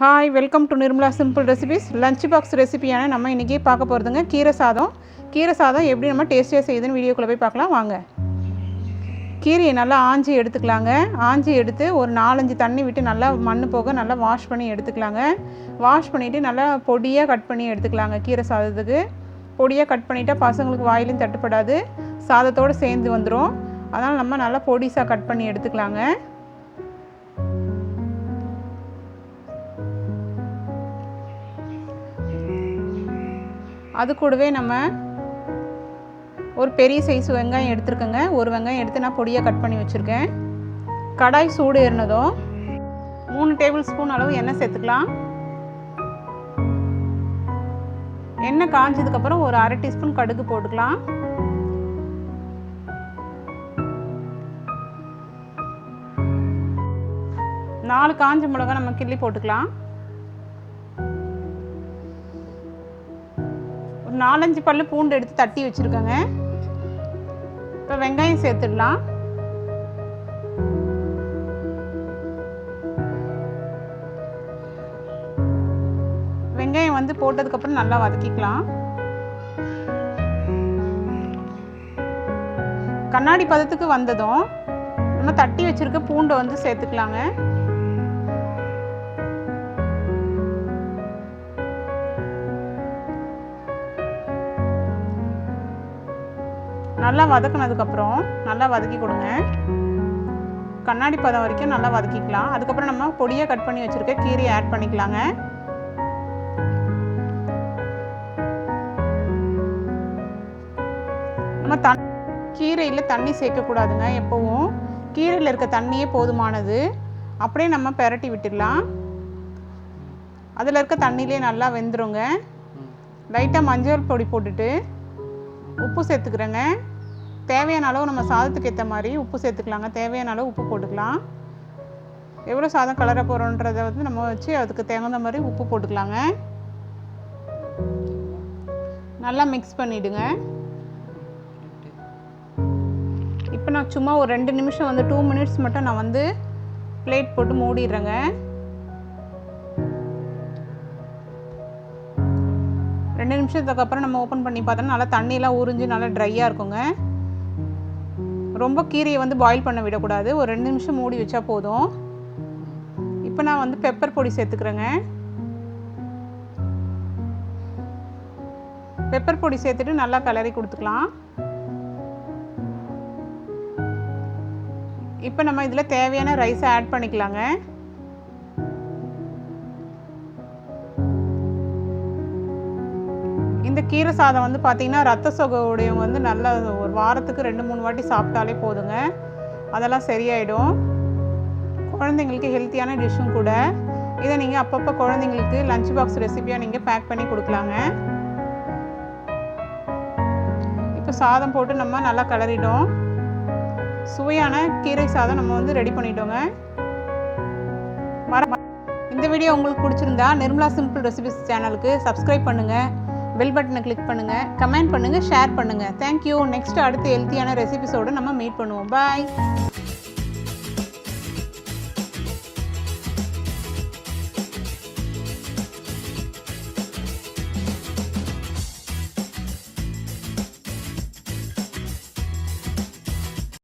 Hi, welcome to Nirmala Simple Recipes. Lunch box recipe நம்ம இன்னைக்கு பார்க்க போறதுங்க கீரை சாதம். கீரை சாதம் எப்படி நம்ம டேஸ்டியா செய்யுதுன்னு வீடியோக்குள்ள போய் பார்க்கலாம் வாங்க. கீரையை நல்லா ஆஞ்சி எடுத்துக்கலாங்க. ஆஞ்சி எடுத்து ஒரு 4-5 தண்ணி விட்டு நல்லா மண்ணு போக நல்லா வாஷ் பண்ணி எடுத்துக்கலாங்க. வாஷ் பண்ணிட்டு நல்லா பொடியா கட் பண்ணி எடுத்துக்கலாங்க. கீரை சாதத்துக்கு பொடியா கட் பண்ணிட்டா பசங்களுக்கு வாயிலும் தட்டுப்படாது. சாதத்தோட சேர்ந்து வந்துரும். அதனால நம்ம நல்லா பொடிசா கட் பண்ணி எடுத்துக்கலாங்க. அது கூடவே நம்ம ஒரு பெரிய சைஸ் வெங்காயம் எடுத்துருக்கேங்க. ஒரு வெங்காயம் எடுத்து நான் பொடியாக கட் பண்ணி வச்சுருக்கேன். கடாய் சூடு ஏறினதும் 3 டேபிள் ஸ்பூன் அளவு எண்ணெய் சேர்த்துக்கலாம். எண்ணெய் காஞ்சதுக்கப்புறம் ஒரு 1/2 டீஸ்பூன் கடுகு போட்டுக்கலாம். நாலு காஞ்ச மிளகாய் நம்ம கிள்ளி போட்டுக்கலாம். 4-5 பல்லு பூண்டு எடுத்து தட்டி வச்சுருக்கேங்க. இப்போ வெங்காயம் சேர்த்துடலாம். வெங்காயம் வந்து போட்டதுக்கப்புறம் நல்லா வதக்கிக்கலாம். கண்ணாடி பதத்துக்கு வந்ததும் நம்ம தட்டி வச்சுருக்க பூண்டை வந்து சேர்த்துக்கலாங்க. நல்லா வதக்கினதுக்கப்புறம் நல்லா வதக்கி கொடுங்க. கண்ணாடி பதம் வரைக்கும் நல்லா வதக்கிக்கலாம். அதுக்கப்புறம் நம்ம பொடியாக கட் பண்ணி வச்சுருக்க கீரையை ஆட் பண்ணிக்கலாங்க. நம்ம கீரையில் தண்ணி சேர்க்கக்கூடாதுங்க. எப்போவும் கீரையில் இருக்க தண்ணியே போதுமானது. அப்படியே நம்ம பெரட்டி விட்டுடலாம். அதில் இருக்க தண்ணியிலே நல்லா வெந்துருங்க. லைட்டாக மஞ்சள் பொடி போட்டுட்டு உப்பு சேர்த்துக்கிறேங்க. தேவையான அளவு நம்ம சாதத்துக்கு ஏற்ற மாதிரி உப்பு சேர்த்துக்கலாங்க. தேவையான அளவு உப்பு போட்டுக்கலாம். எவ்வளோ சாதம் கலர போகிறோன்றதை வந்து நம்ம வச்சு அதுக்கு தகுந்த மாதிரி உப்பு போட்டுக்கலாங்க. நல்லா மிக்ஸ் பண்ணிவிடுங்க. இப்போ நான் சும்மா ஒரு 2 நிமிஷம் வந்து 2 மினிட்ஸ் மட்டும் நான் வந்து பிளேட் போட்டு மூடிடுறேங்க. 2 நிமிஷத்துக்கு அப்புறம் நம்ம ஓப்பன் பண்ணி பார்த்தோம்னா நல்லா தண்ணியெல்லாம் உறிஞ்சு நல்லா ட்ரையாக இருக்குங்க. ரொம்ப கீரையை வந்து பாயில் பண்ண விடக்கூடாது. ஒரு 2 நிமிஷம் மூடி வச்சா போதும். இப்போ நான் வந்து பெப்பர் பொடி சேர்த்துக்கிறேங்க. பெப்பர் பொடி சேர்த்துட்டு நல்லா கிளறி கொடுத்துக்கலாம். இப்போ நம்ம இதில் தேவையான ரைஸை ஆட் பண்ணிக்கலாங்க. இந்த கீரை சாதம் வந்து பார்த்திங்கன்னா ரத்த சோகை உடையவங்க வந்து நல்லா ஒரு வாரத்துக்கு 2-3 வாட்டி சாப்பிட்டாலே போதுங்க. அதெல்லாம் சரியாயிடும். குழந்தைங்களுக்கு ஹெல்த்தியான டிஷ்ஷும் கூட. இதை நீங்கள் அப்பப்போ குழந்தைங்களுக்கு லஞ்ச் பாக்ஸ் ரெசிபியாக நீங்கள் பேக் பண்ணி கொடுக்கலாங்க. இப்போ சாதம் போட்டு நம்ம நல்லா கிளறிட்டோம். சுவையான கீரை சாதம் நம்ம வந்து ரெடி பண்ணிட்டோங்க. இந்த வீடியோ உங்களுக்கு பிடிச்சிருந்தா நிர்மலா சிம்பிள் ரெசிபிஸ் சேனலுக்கு சப்ஸ்கிரைப் பண்ணுங்கள். பெல் பட்டனை கிளிக் பண்ணுங்கள். கமெண்ட் பண்ணுங்கள். ஷேர் பண்ணுங்கள். தேங்க்யூ. நெக்ஸ்ட் அடுத்த ஹெல்த்தியான ரெசிபிஸோடு நம்ம மீட் பண்ணுவோம். பாய்.